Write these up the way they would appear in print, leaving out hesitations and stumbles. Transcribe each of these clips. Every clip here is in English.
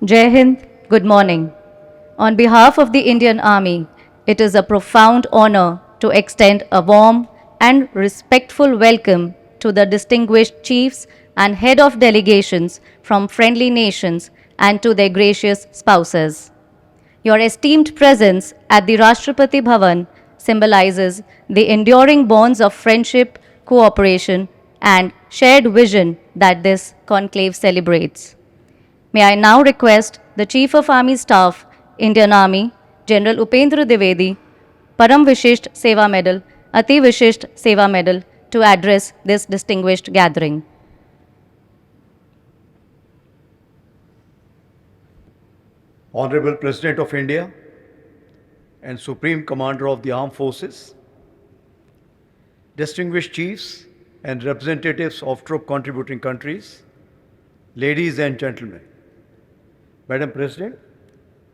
Jai Hind, good morning. On behalf of the Indian Army, it is a profound honor to extend a warm and respectful welcome to the distinguished chiefs and head of delegations from friendly nations and to their gracious spouses. Your esteemed presence at the Rashtrapati Bhavan symbolizes the enduring bonds of friendship, cooperation, and shared vision that this conclave celebrates. May I now request the Chief of Army Staff, Indian Army, General Upendra Dwivedi, Param Vishisht Seva Medal, Ati Vishisht Seva Medal, to address this distinguished gathering. Honorable President of India and Supreme Commander of the Armed Forces, distinguished chiefs and representatives of troop contributing countries, ladies and gentlemen. Madam President,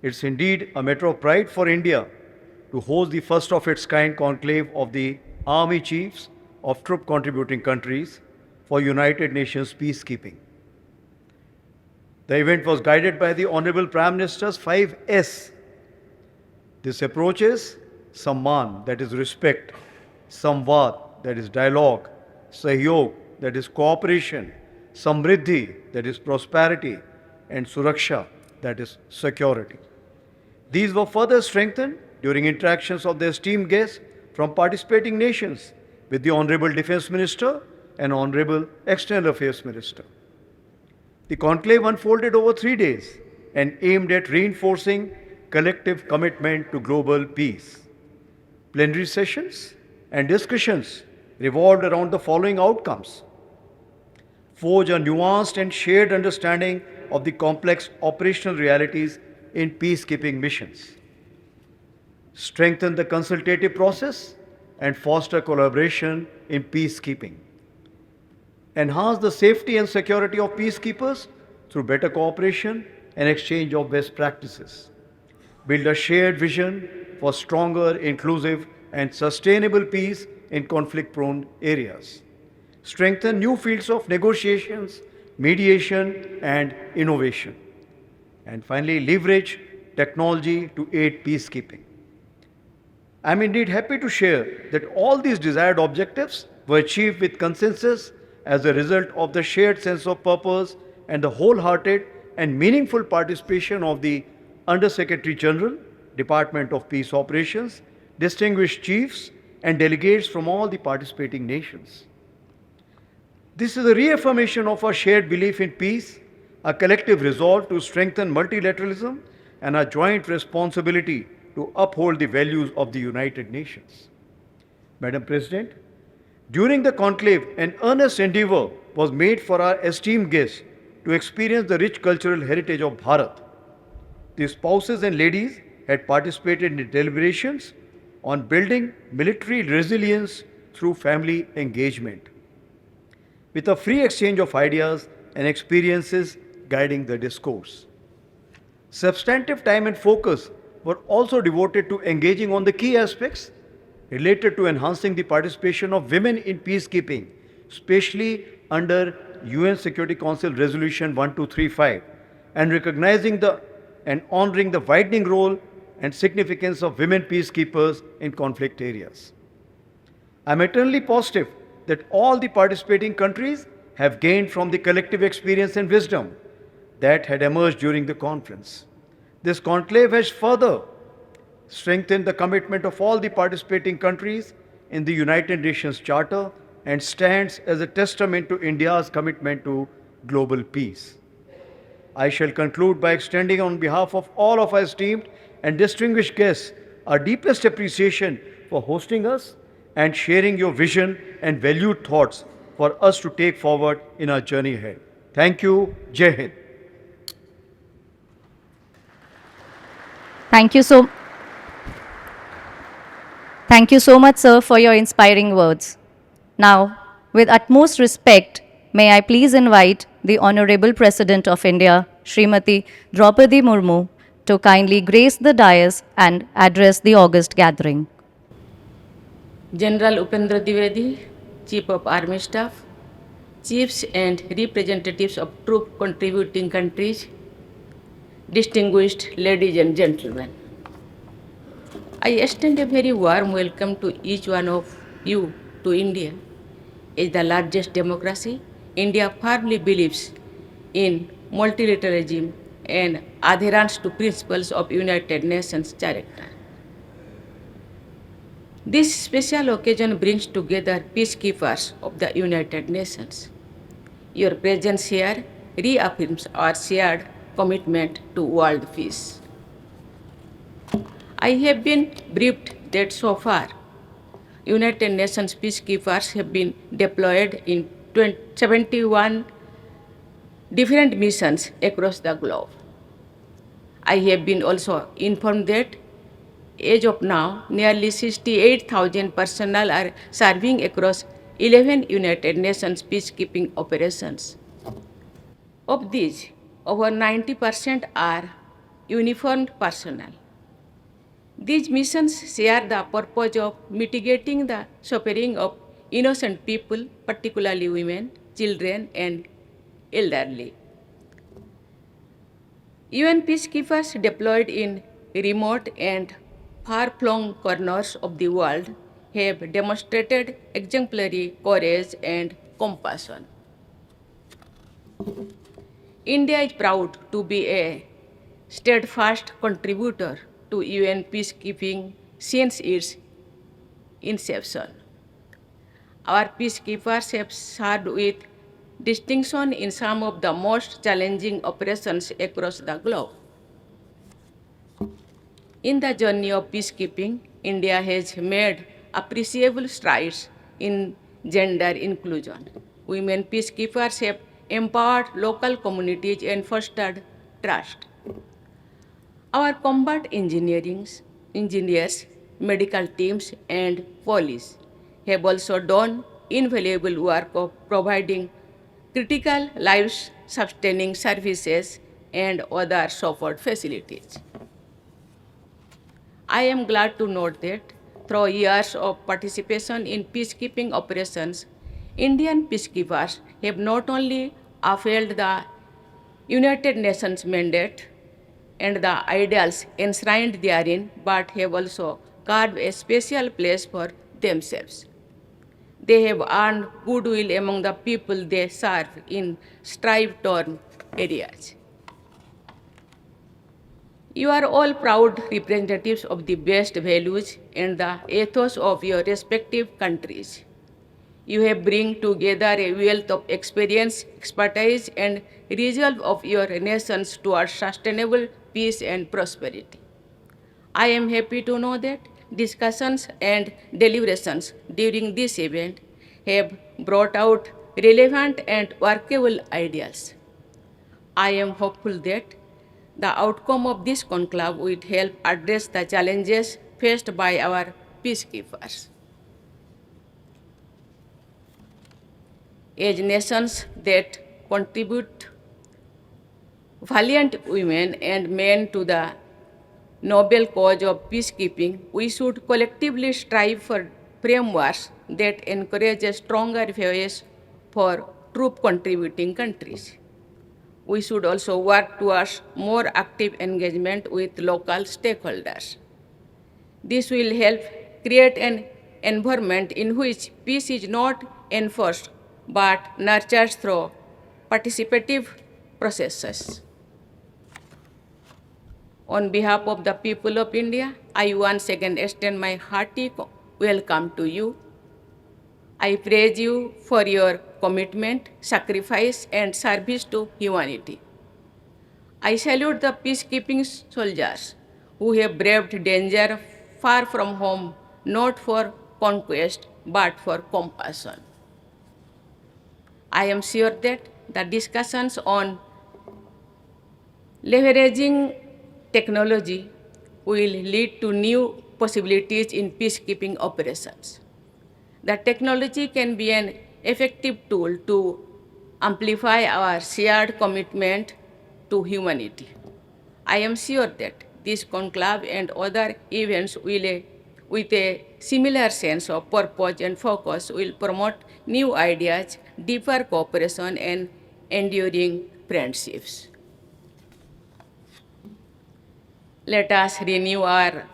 it's indeed a matter of pride for India to host the first of its kind conclave of the Army Chiefs of troop contributing countries for United Nations peacekeeping. The event was guided by the Honorable Prime Minister's 5S. This approach is Samman, that is respect, Samvad, that is dialogue, Sahyog, that is cooperation, Samriddhi, that is prosperity, and Suraksha, that is security. These were further strengthened during interactions of the esteemed guests from participating nations with the Honorable Defence Minister and Honorable External Affairs Minister. The conclave unfolded over 3 days and aimed at reinforcing collective commitment to global peace. Plenary sessions and discussions revolved around the following outcomes: forge a nuanced and shared understanding of the complex operational realities in peacekeeping missions, strengthen the consultative process and foster collaboration in peacekeeping, enhance the safety and security of peacekeepers through better cooperation and exchange of best practices, build a shared vision for stronger, inclusive, and sustainable peace in conflict-prone areas, strengthen new fields of negotiations, mediation, and innovation, and finally leverage technology to aid peacekeeping. I am indeed happy to share that all these desired objectives were achieved with consensus as a result of the shared sense of purpose and the wholehearted and meaningful participation of the Under Secretary General, Department of Peace Operations, distinguished chiefs, and delegates from all the participating nations. This is a reaffirmation of our shared belief in peace, a collective resolve to strengthen multilateralism, and our joint responsibility to uphold the values of the United Nations. Madam President, during the conclave, an earnest endeavor was made for our esteemed guests to experience the rich cultural heritage of Bharat. The spouses and ladies had participated in deliberations on building military resilience through family engagement, with a free exchange of ideas and experiences guiding the discourse. Substantive time and focus were also devoted to engaging on the key aspects related to enhancing the participation of women in peacekeeping, especially under UN Security Council Resolution 1235, and recognizing and honoring the widening role and significance of women peacekeepers in conflict areas. I am eternally positive that all the participating countries have gained from the collective experience and wisdom that had emerged during the conference. This conclave has further strengthened the commitment of all the participating countries in the United Nations Charter and stands as a testament to India's commitment to global peace. I shall conclude by extending on behalf of all of our esteemed and distinguished guests our deepest appreciation for hosting us and sharing your vision and valued thoughts for us to take forward in our journey ahead. Thank you. Jai Hind. Thank you so much, sir, for your inspiring words. Now, with utmost respect, may I please invite the Honorable President of India, Smt Droupadi Murmu, to kindly grace the dais and address the august gathering. General Upendra Dwivedi, Chief of Army Staff, Chiefs and representatives of troop contributing countries, distinguished ladies and gentlemen. I extend a very warm welcome to each one of you to India. As the largest democracy, India firmly believes in multilateralism and adherence to principles of United Nations Charter. This special occasion brings together peacekeepers of the United Nations. Your presence here reaffirms our shared commitment to world peace. I have been briefed that so far, United Nations peacekeepers have been deployed in 71 different missions across the globe. I have been also informed that as of now, nearly 68,000 personnel are serving across 11 United Nations peacekeeping operations. Of these, over 90% are uniformed personnel. These missions share the purpose of mitigating the suffering of innocent people, particularly women, children, and elderly. UN peacekeepers deployed in remote and far-flung corners of the world have demonstrated exemplary courage and compassion. India is proud to be a steadfast contributor to UN peacekeeping since its inception. Our peacekeepers have served with distinction in some of the most challenging operations across the globe. In the journey of peacekeeping, India has made appreciable strides in gender inclusion. Women peacekeepers have empowered local communities and fostered trust. Our combat engineers, medical teams, and police have also done invaluable work of providing critical life-sustaining services and other support facilities. I am glad to note that through years of participation in peacekeeping operations, Indian peacekeepers have not only upheld the United Nations mandate and the ideals enshrined therein, but have also carved a special place for themselves. They have earned goodwill among the people they serve in strife-torn areas. You are all proud representatives of the best values and the ethos of your respective countries. You have bring together a wealth of experience, expertise, and resolve of your nations towards sustainable peace and prosperity. I am happy to know that discussions and deliberations during this event have brought out relevant and workable ideas. I am hopeful that the outcome of this conclave will help address the challenges faced by our peacekeepers. As nations that contribute valiant women and men to the noble cause of peacekeeping, we should collectively strive for frameworks that encourage a stronger voice for troop contributing countries. We should also work towards more active engagement with local stakeholders. This will help create an environment in which peace is not enforced but nurtured through participative processes. On behalf of the people of India, I once again extend my hearty welcome to you. I praise you for your commitment, sacrifice, and service to humanity. I salute the peacekeeping soldiers who have braved danger far from home, not for conquest, but for compassion. I am sure that the discussions on leveraging technology will lead to new possibilities in peacekeeping operations. The technology can be an effective tool to amplify our shared commitment to humanity. I am sure that this conclave and other events with a similar sense of purpose and focus will promote new ideas, deeper cooperation, and enduring friendships. Let us renew our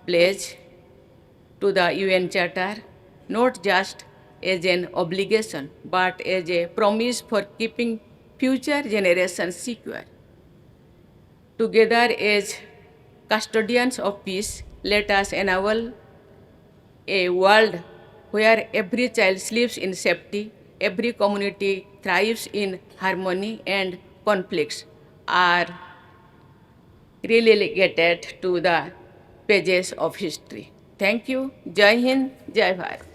pledge to the UN Charter, not just as an obligation, but as a promise for keeping future generations secure. Together as custodians of peace, let us enable a world where every child sleeps in safety, every community thrives in harmony, and conflicts are relegated to the pages of history. Thank you. Jai Hind, Jai Bharat.